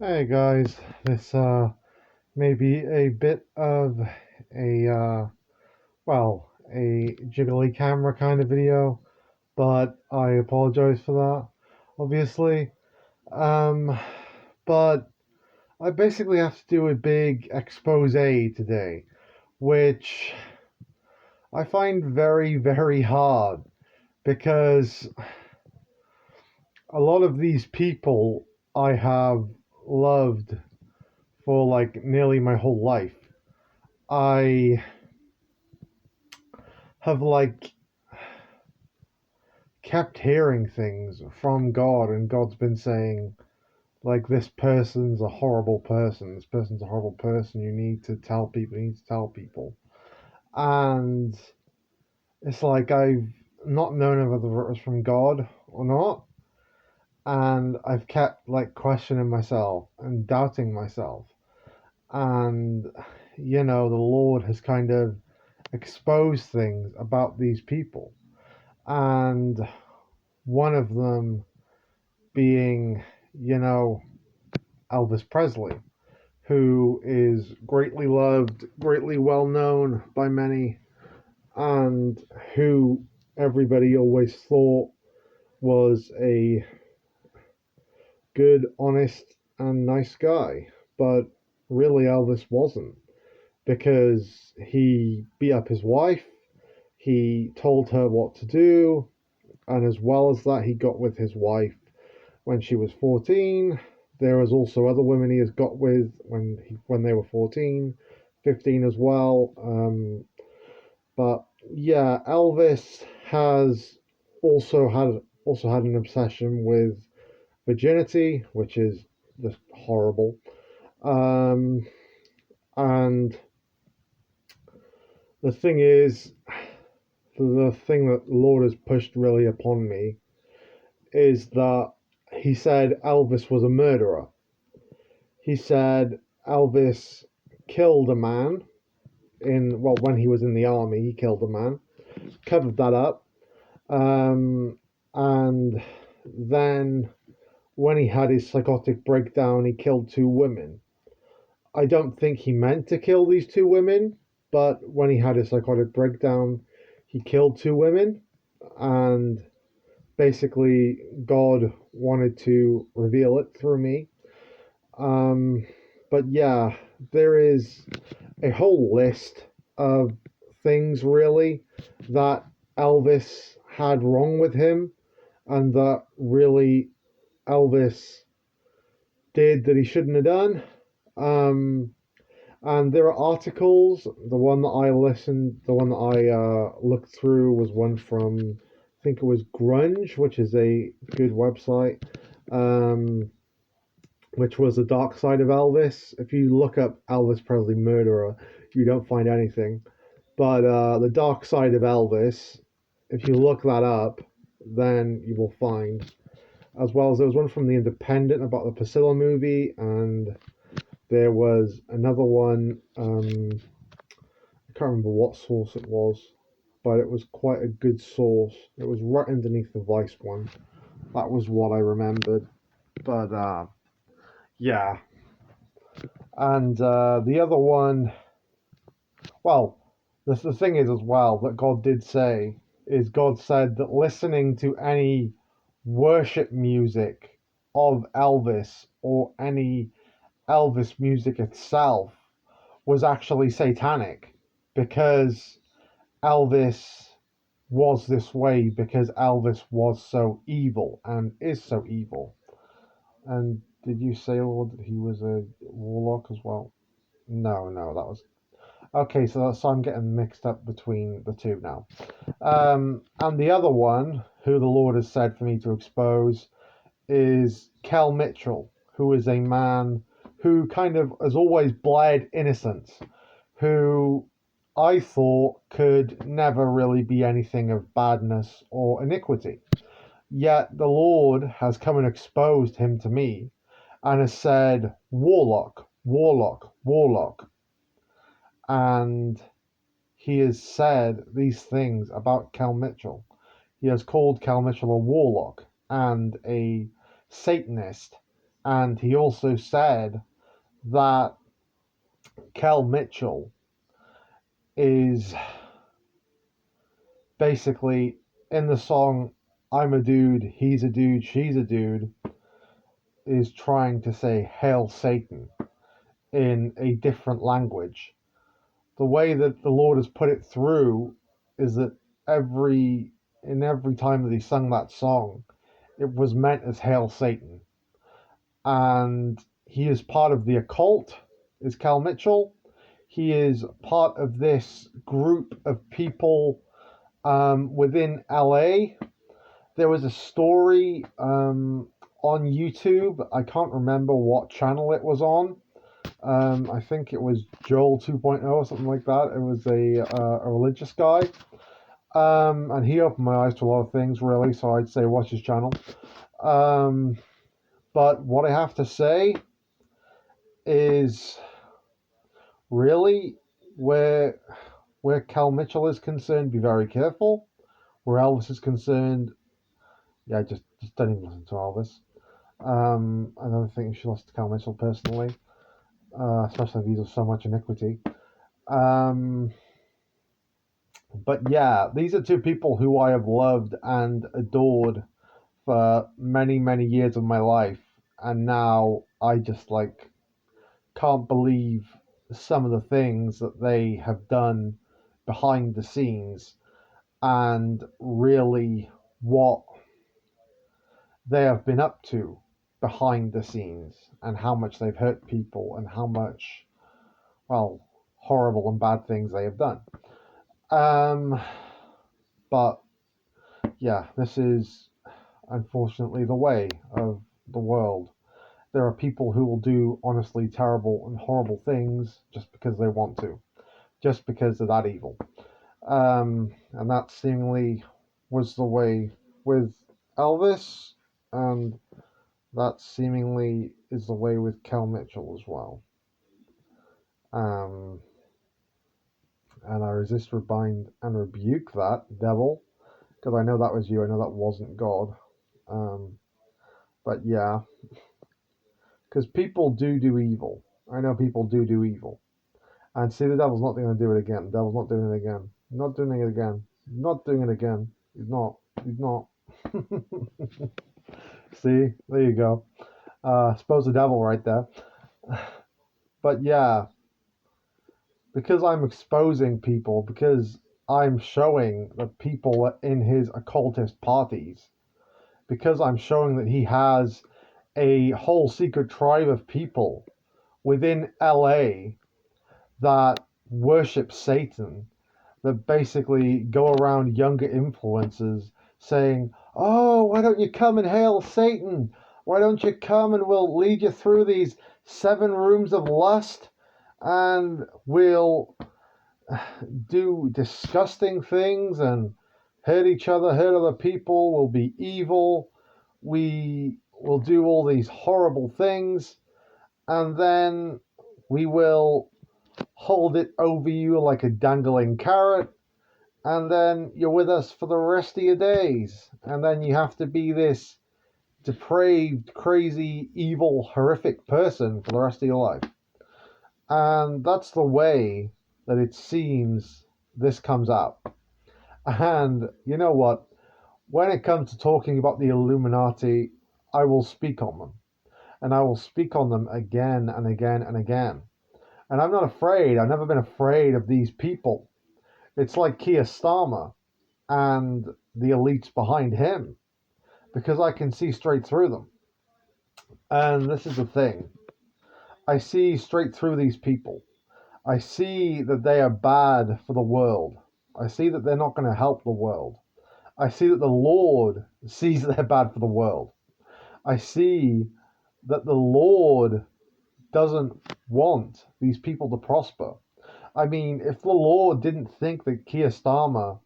Hey guys, this may be a bit of a a jiggly camera kind of video, but I apologize for that, obviously. Um, but I basically have to do a big expose today, which I find very, very hard because a lot of these people I have loved for like nearly my whole life. I have like kept hearing things from God, and God's been saying, like, this person's a horrible person, this person's a horrible person, you need to tell people, you need to tell people. And it's like I've not known whether it was from God or not, and I've kept like questioning myself and doubting myself. And, the Lord has kind of exposed things about these people. And one of them being, you know, Elvis Presley, who is greatly loved, greatly well known by many, and who everybody always thought was a good, honest, and nice guy. But really, Elvis wasn't, because he beat up his wife, he told her what to do, and as well as that, he got with his wife when she was 14. There was also other women he has got with when they were 14, 15 as well. But yeah, Elvis has also had an obsession with virginity, which is just horrible. Um, and the thing is, the thing that the Lord has pushed really upon me is that he said Elvis was a murderer. He said Elvis killed a man when he was in the army. He killed a man, covered that up, um, and then when he had his psychotic breakdown, he killed two women. I don't think he meant to kill these two women, but when he had his psychotic breakdown, he killed two women, and basically God wanted to reveal it through me. Um, but yeah, there is a whole list of things really that Elvis had wrong with him, and that really Elvis did that he shouldn't have done. Um, and there are articles. The one that I looked through was one from, I think it was Grunge, which is a good website. Um, which was the dark side of Elvis. If you look up Elvis Presley murderer, you don't find anything. But the dark side of Elvis, if you look that up, then you will find. As well as there was one from The Independent about the Priscilla movie, and there was another one. I can't remember what source it was, but it was quite a good source. It was right underneath the Vice one. That was what I remembered. But yeah, and the other one, well, the thing is as well that God did say is God said that listening to any worship music of Elvis or any Elvis music itself was actually satanic, because Elvis was this way because Elvis was so evil and is so evil. And did you say, Lord, that he was a warlock as well? No, no, that was okay. So I'm getting mixed up between the two now. And the other one, who the Lord has said for me to expose, is Kel Mitchell, who is a man who kind of has always bled innocence, who I thought could never really be anything of badness or iniquity. Yet the Lord has come and exposed him to me and has said, Warlock, Warlock, Warlock. And he has said these things about Kel Mitchell. He has called Kel Mitchell a warlock and a Satanist And he also said that Kel Mitchell is basically in the song I'm a dude, he's a dude, she's a dude, is trying to say Hail Satan in a different language. The way that the Lord has put it through is that every time that he sung that song, it was meant as Hail Satan. And he is part of the occult, is Cal Mitchell. He is part of this group of people within LA. There was a story on YouTube. I can't remember what channel it was on. I think it was Joel 2.0 or something like that. It was a religious guy. And he opened my eyes to a lot of things, really, so I'd say watch his channel. But what I have to say is really where Cal Mitchell is concerned, be very careful. Where Elvis is concerned, yeah, just don't even listen to Elvis. I don't think you should listen to Cal Mitchell personally, especially if he does so much iniquity. But yeah, these are two people who I have loved and adored for many, many years of my life, and now I just like can't believe some of the things that they have done behind the scenes and really what they have been up to behind the scenes and how much they've hurt people and how much, well, horrible and bad things they have done. But yeah, this is unfortunately the way of the world. There are people who will do honestly terrible and horrible things just because they want to, just because they're that evil. And that seemingly was the way with Elvis, and that seemingly is the way with Kel Mitchell as well. Um, and I resist, rebind, and rebuke that devil, because I know that was you. I know that wasn't God. But yeah, because people do evil. I know people do evil. And see, the devil's not going to do it again. The devil's not doing it again. Not doing it again. Not doing it again. He's not. He's not. See, there you go. Suppose the devil right there. But yeah, because I'm exposing people, because I'm showing the people in his occultist parties, because I'm showing that he has a whole secret tribe of people within LA that worship Satan, that basically go around younger influencers saying, "Oh, why don't you come and hail Satan? Why don't you come and we'll lead you through these 7 rooms of lust and we'll do disgusting things and hurt each other, hurt other people, we'll be evil, we will do all these horrible things, and then we will hold it over you like a dangling carrot, and then you're with us for the rest of your days, and then you have to be this depraved, crazy, evil, horrific person for the rest of your life." And that's the way that it seems this comes out. And you know what? When it comes to talking about the Illuminati, I will speak on them. And I will speak on them again and again and again. And I'm not afraid. I've never been afraid of these people. It's like Keir Starmer and the elites behind him, because I can see straight through them. And this is the thing. I see straight through these people. I see that they are bad for the world. I see that they're not going to help the world. I see that the Lord sees that they're bad for the world. I see that the Lord doesn't want these people to prosper. I mean, if the Lord didn't think that Keir Starmer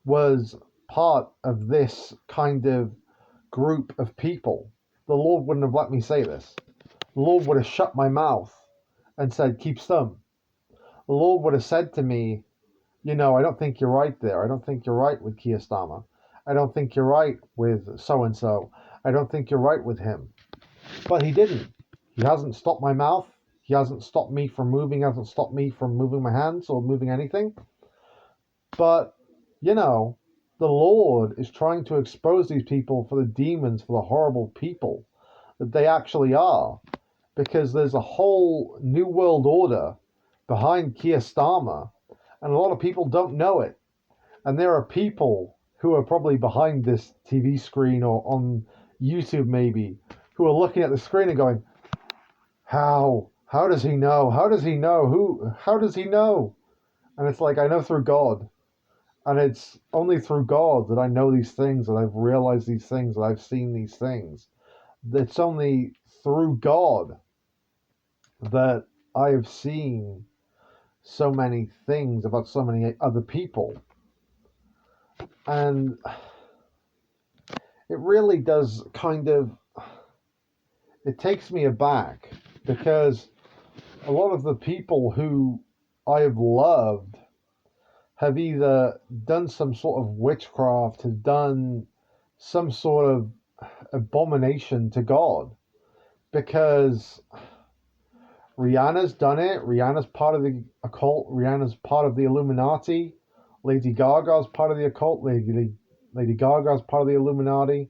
was part of this kind of group of people, the Lord wouldn't have let me say this. The Lord would have shut my mouth and said, "Keep stum." The Lord would have said to me, "I don't think you're right there. I don't think you're right with Keir Starmer. I don't think you're right with so and so. I don't think you're right with him." But he didn't. He hasn't stopped my mouth. He hasn't stopped me from moving, hasn't stopped me from moving my hands or moving anything. But, you know, the Lord is trying to expose these people for the demons, for the horrible people that they actually are. Because there's a whole new world order behind Keir Starmer, and a lot of people don't know it. And there are people who are probably behind this TV screen or on YouTube maybe, who are looking at the screen and going, how? How does he know? How does he know? How does he know? And it's like, I know through God. And it's only through God that I know these things, that I've realized these things, that I've seen these things. It's only through God that I have seen so many things about so many other people. And it really does it takes me aback, because a lot of the people who I have loved have either done some sort of witchcraft, have done some sort of abomination to God. Because Rihanna's done it. Rihanna's part of the occult. Rihanna's part of the Illuminati. Lady Gaga's part of the occult. Lady Gaga's part of the Illuminati.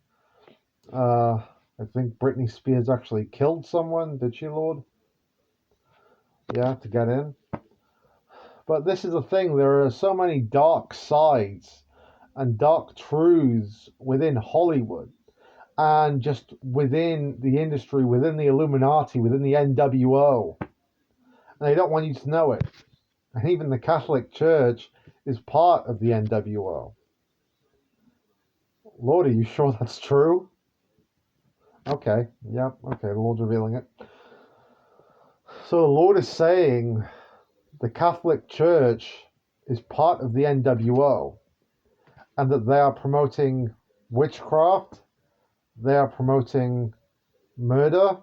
I think Britney Spears actually killed someone. Did she, Lord? Yeah, to get in. But this is the thing. There are so many dark sides and dark truths within Hollywood and just within the industry, within the Illuminati, within the NWO. And they don't want you to know it. And even the Catholic Church is part of the NWO. Lord, are you sure that's true? Okay, yeah, okay, the Lord's revealing it. So the Lord is saying the Catholic Church is part of the NWO, and that they are promoting witchcraft, they are promoting murder,